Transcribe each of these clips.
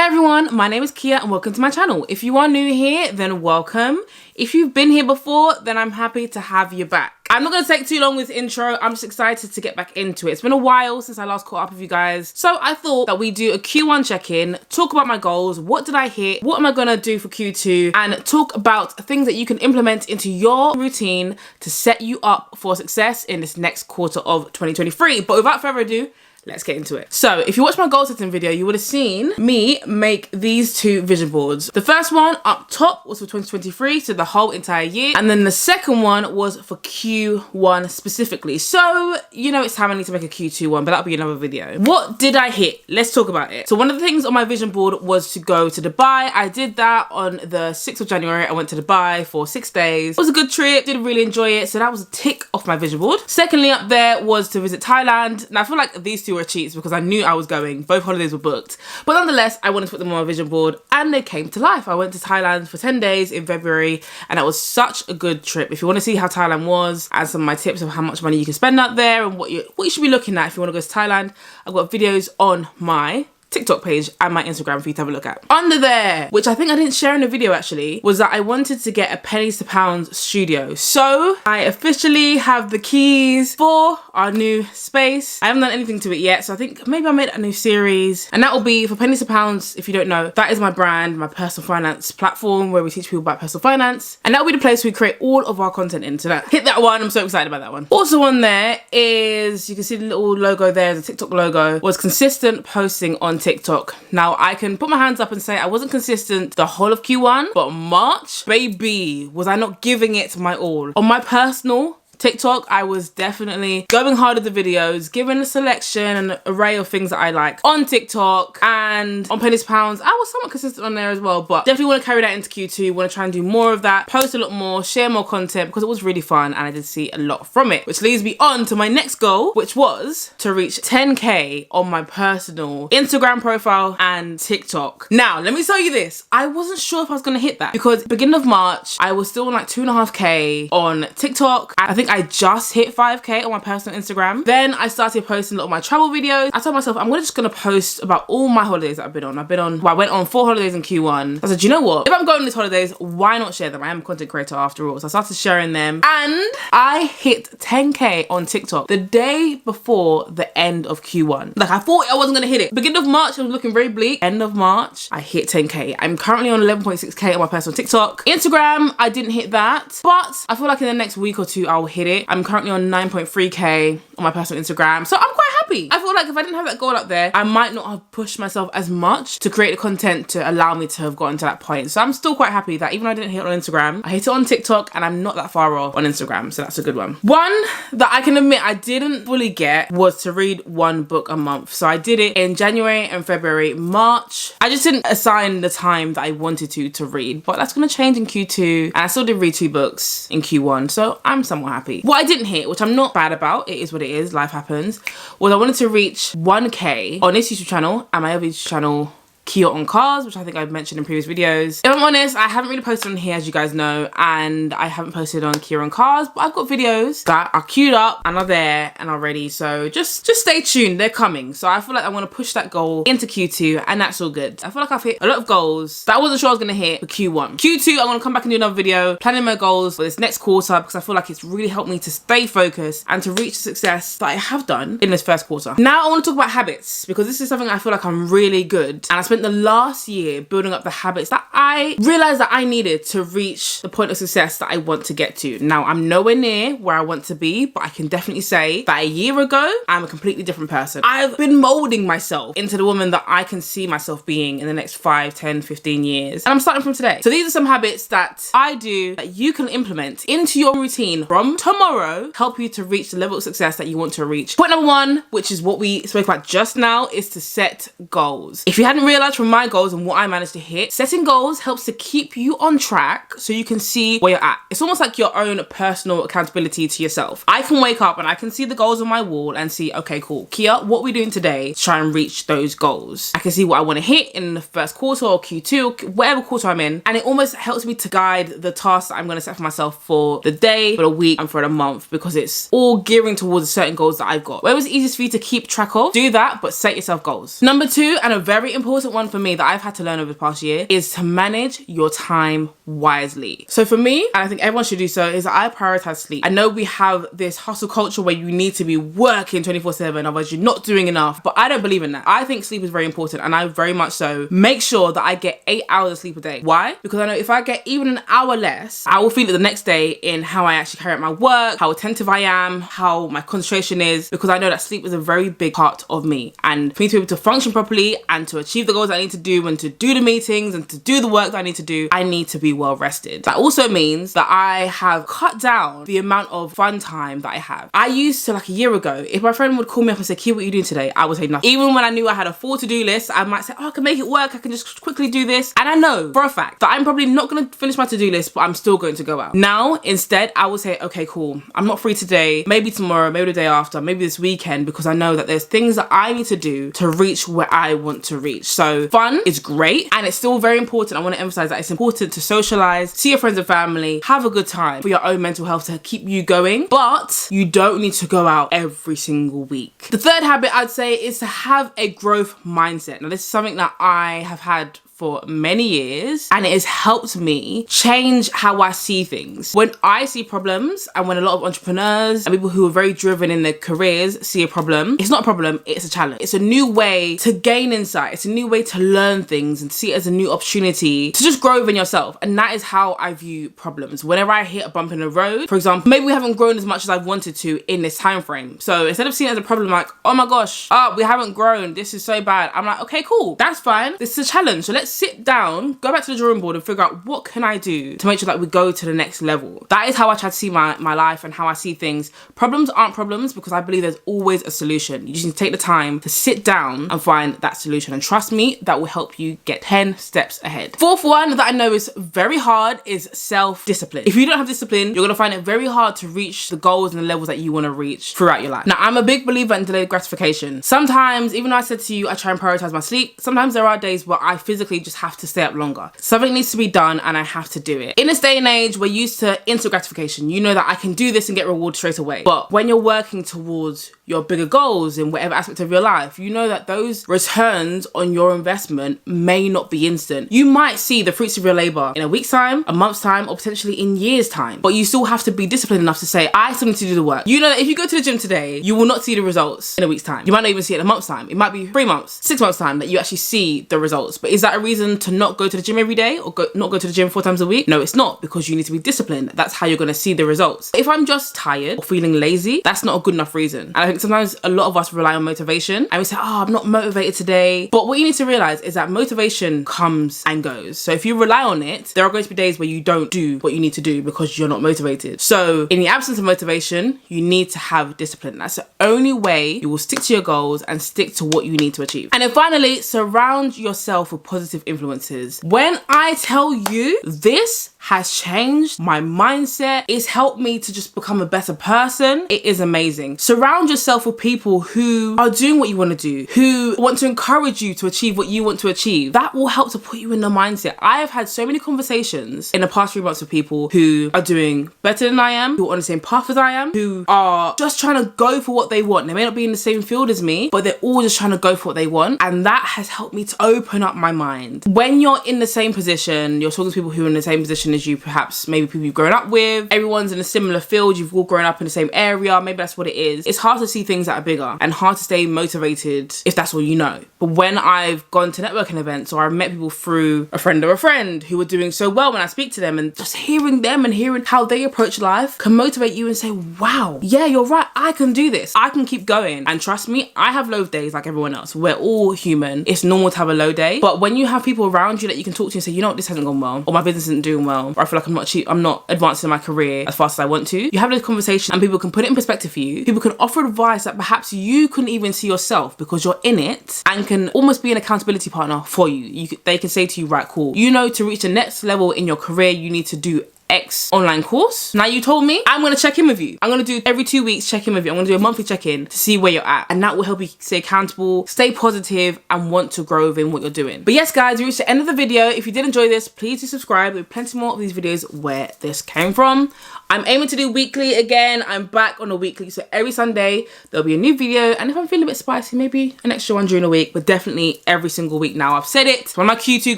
everyone, my name is Kia and welcome to my channel. If you are new here, then welcome. If you've been here before, then I'm happy to have you back. I'm not going to take too long with this intro. I'm just excited to get back into it. It's been a while since I last caught up with you guys. So I thought that we do a Q1 check-in, talk about my goals, what did I hit, what am I going to do for Q2, and talk about things that you can implement into your routine to set you up for success in this next quarter of 2023. But without further ado, let's get into it. So if you watched my goal setting video, you would have seen me make these two vision boards. The first one up top was for 2023, so the whole entire year. And then the second one was for Q1 specifically. So, you know, it's time I need to make a Q2 one, but that'll be another video. What did I hit? Let's talk about it. So one of the things on my vision board was to go to Dubai. I did that on the 6th of January. I went to Dubai for 6 days. It was a good trip, did really enjoy it. So that was a tick off my vision board. Secondly, up there was to visit Thailand. Now I feel like these two were cheats because I knew I was going. Both holidays were booked. But nonetheless, I wanted to put them on my vision board and they came to life. I went to Thailand for 10 days in February and that was such a good trip. If you want to see how Thailand was and some of my tips of how much money you can spend out there and what you should be looking at if you want to go to Thailand, I've got videos on my TikTok page and my Instagram for you to have a look at. Under there, which I think I didn't share in the video actually, was that I wanted to get a pennies to pounds studio. So I officially have the keys for our new space. I haven't done anything to it yet, so I think maybe I'll make a new series. And that will be for pennies to pounds. If you don't know, that is my brand, my personal finance platform where we teach people about personal finance. And that will be the place we create all of our content in. So that, hit that one, I'm so excited about that one. Also on there is, you can see the little logo there, the TikTok logo, was consistent posting on TikTok. Now I can put my hands up and say I wasn't consistent the whole of Q1, but March, baby, was I not giving it my all? On my personal TikTok, I was definitely going hard at the videos, giving a selection and an array of things that I like on TikTok, and on pennies pounds I was somewhat consistent on there as well, but definitely want to carry that into Q2. Want to try and do more of that, post a lot more, share more content because it was really fun and I did see a lot from it, which leads me on to my next goal, which was to reach 10k on my personal Instagram profile and TikTok. Now let me tell you this, I wasn't sure if I was going to hit that because beginning of March I was still on like 2.5k on TikTok. I think I just hit 5k on my personal Instagram. Then I started posting a lot of my travel videos. I told myself I'm just gonna post about all my holidays that I've been on. I went on 4 holidays in Q1. I said, you know what? If I'm going on these holidays, why not share them? I am a content creator after all. So I started sharing them and I hit 10k on TikTok the day before the end of Q1. Like I thought I wasn't gonna hit it. Beginning of March, it was looking very bleak. End of March, I hit 10k. I'm currently on 11.6k on my personal TikTok. Instagram, I didn't hit that, but I feel like in the next week or two, I'll hit it. I'm currently on 9.3k on my personal Instagram, so I'm quite happy. I feel like if I didn't have that goal up there, I might not have pushed myself as much to create the content to allow me to have gotten to that point. So I'm still quite happy that even though I didn't hit it on Instagram, I hit it on TikTok and I'm not that far off on Instagram, so that's a good one. One that I can admit I didn't fully get was to read 1 book a month. So I did it in January and February. March, I just didn't assign the time that I wanted to read, but that's gonna change in Q2 and I still did read 2 books in Q1, so I'm somewhat happy. What I didn't hit, which I'm not bad about, it is what it is, life happens, was I wanted to reach 1k on this YouTube channel and my other YouTube channel, Kia on Cars, which I think I've mentioned in previous videos. If I'm honest, I haven't really posted on here as you guys know, and I haven't posted on Kia on Cars, but I've got videos that are queued up and are there and are ready, so just stay tuned, they're coming. So I feel like I want to push that goal into Q2 and that's all good. I feel like I've hit a lot of goals that I wasn't sure I was going to hit for Q1. Q2, I'm going to come back and do another video planning my goals for this next quarter because I feel like it's really helped me to stay focused and to reach the success that I have done in this first quarter. Now I want to talk about habits because this is something I feel like I'm really good, and I spent the last year building up the habits that I realized that I needed to reach the point of success that I want to get to. Now I'm nowhere near where I want to be, but I can definitely say that a year ago I'm a completely different person. I've been molding myself into the woman that I can see myself being in the next 5, 10, 15 years, and I'm starting from today. So these are some habits that I do that you can implement into your routine from tomorrow, help you to reach the level of success that you want to reach. Point number 1, which is what we spoke about just now, is to set goals. If you hadn't realized from my goals and what I managed to hit, setting goals helps to keep you on track so you can see where you're at. It's almost like your own personal accountability to yourself. I can wake up and I can see the goals on my wall and see, okay, cool, Kia, what are we doing today to try and reach those goals? I can see what I want to hit in the first quarter or Q2, whatever quarter I'm in, and it almost helps me to guide the tasks that I'm going to set for myself for the day, for the week, and for the month, because it's all gearing towards certain goals that I've got. Whatever's easiest for you to keep track of, do that, but set yourself goals. Number 2, and a very important one for me that I've had to learn over the past year is to manage your time wisely. So for me, and I think everyone should do so, is that I prioritize sleep. I know we have this hustle culture where you need to be working 24/7, otherwise you're not doing enough, but I don't believe in that. I think sleep is very important, and I very much so make sure that I get 8 hours of sleep a day. Why? Because I know if I get even an hour less, I will feel it the next day in how I actually carry out my work, how attentive I am, how my concentration is, because I know that sleep is a very big part of me. And for me to be able to function properly and to achieve the goals I need to do and to do the meetings and to do the work that I need to do, I need to be well rested. That also means that I have cut down the amount of fun time that I have. I used to, like a year ago, if my friend would call me up and say, Kia, what are you doing today? I would say nothing. Even when I knew I had a full to-do list, I might say, oh, I can make it work. I can just quickly do this. And I know for a fact that I'm probably not going to finish my to-do list, but I'm still going to go out. Now, instead, I would say, okay, cool. I'm not free today. Maybe tomorrow, maybe the day after, maybe this weekend, because I know that there's things that I need to do to reach where I want to reach. So fun is great. And it's still very important. I want to emphasize that it's important to socialize, see your friends and family, have a good time for your own mental health to keep you going. But you don't need to go out every single week. The third habit I'd say is to have a growth mindset. Now, this is something that I have had for many years, and it has helped me change how I see things. When I see problems, and when a lot of entrepreneurs and people who are very driven in their careers see a problem, it's not a problem, it's a challenge. It's a new way to gain insight. It's a new way to learn things and see it as a new opportunity to just grow within yourself. And that is how I view problems. Whenever I hit a bump in the road, for example, maybe we haven't grown as much as I've wanted to in this time frame. So instead of seeing it as a problem, like, oh my gosh, we haven't grown, this is so bad, I'm like, okay, cool, that's fine. This is a challenge. So let's sit down, go back to the drawing board and figure out what can I do to make sure that we go to the next level. That is how I try to see my life and how I see things. Problems aren't problems because I believe there's always a solution. You just need to take the time to sit down and find that solution. And trust me, that will help you get 10 steps ahead. Fourth one that I know is very hard is self-discipline. If you don't have discipline, you're gonna find it very hard to reach the goals and the levels that you wanna reach throughout your life. Now, I'm a big believer in delayed gratification. Sometimes, even though I said to you, I try and prioritize my sleep, sometimes there are days where I physically just have to stay up longer. Something needs to be done and I have to do it. In this day and age, we're used to instant gratification. You know that I can do this and get rewarded straight away. But when you're working towards your bigger goals in whatever aspect of your life, you know that those returns on your investment may not be instant. You might see the fruits of your labor in a week's time, a month's time, or potentially in years' time. But you still have to be disciplined enough to say, I still need to do the work. You know that if you go to the gym today, you will not see the results in a week's time. You might not even see it in a month's time. It might be 3 months, 6 months' time that you actually see the results. But is that a reason to not go to the gym every day or not go to the gym 4 times a week? No, it's not, because you need to be disciplined. That's how you're going to see the results. If I'm just tired or feeling lazy, that's not a good enough reason. And I think sometimes a lot of us rely on motivation and we say, oh, I'm not motivated today. But what you need to realize is that motivation comes and goes. So if you rely on it, there are going to be days where you don't do what you need to do because you're not motivated. So in the absence of motivation, you need to have discipline. That's the only way you will stick to your goals and stick to what you need to achieve. And then finally, surround yourself with positive influences. When I tell you this has changed my mindset, it's helped me to just become a better person, it is amazing. Surround yourself with people who are doing what you want to do, who want to encourage you to achieve what you want to achieve. That will help to put you in the mindset. I have had so many conversations in the past 3 months with people who are doing better than I am, who are on the same path as I am, who are just trying to go for what they want. They may not be in the same field as me, but they're all just trying to go for what they want. And that has helped me to open up my mind. When you're in the same position, you're talking to people who are in the same position as you, perhaps maybe people you've grown up with, everyone's in a similar field, you've all grown up in the same area, maybe that's what it is. It's hard to see things that are bigger and hard to stay motivated if that's all you know. But when I've gone to networking events or I've met people through a friend who are doing so well when I speak to them, and just hearing them and hearing how they approach life can motivate you and say, wow, yeah, you're right, I can do this, I can keep going. And trust me, I have low days like everyone else. We're all human. It's normal to have a low day. But when you have people around you that you can talk to and say, you know what, this hasn't gone well, or my business isn't doing well, or I feel like I'm not advancing my career as fast as I want to, you have this conversation and people can put it in perspective for you. People can offer advice that perhaps you couldn't even see yourself because you're in it, and can almost be an accountability partner for you. They can say to you, right, cool, you know, to reach the next level in your career, you need to do X online course. Now you told me, I'm gonna check in with you. I'm gonna do every 2 weeks check in with you. I'm gonna do a monthly check-in to see where you're at. And that will help you stay accountable, stay positive, and want to grow within what you're doing. But yes, guys, we reached the end of the video. If you did enjoy this, please do subscribe. There's plenty more of these videos where this came from. I'm aiming to do weekly again. I'm back on a weekly, so every Sunday there'll be a new video, and if I'm feeling a bit spicy, maybe an extra one during the week, but definitely every single week now. I've said it. It's one of my Q2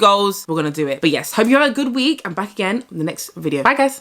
goals. We're gonna do it. But yes, hope you have a good week. I'm back again in the next video. Bye, guys.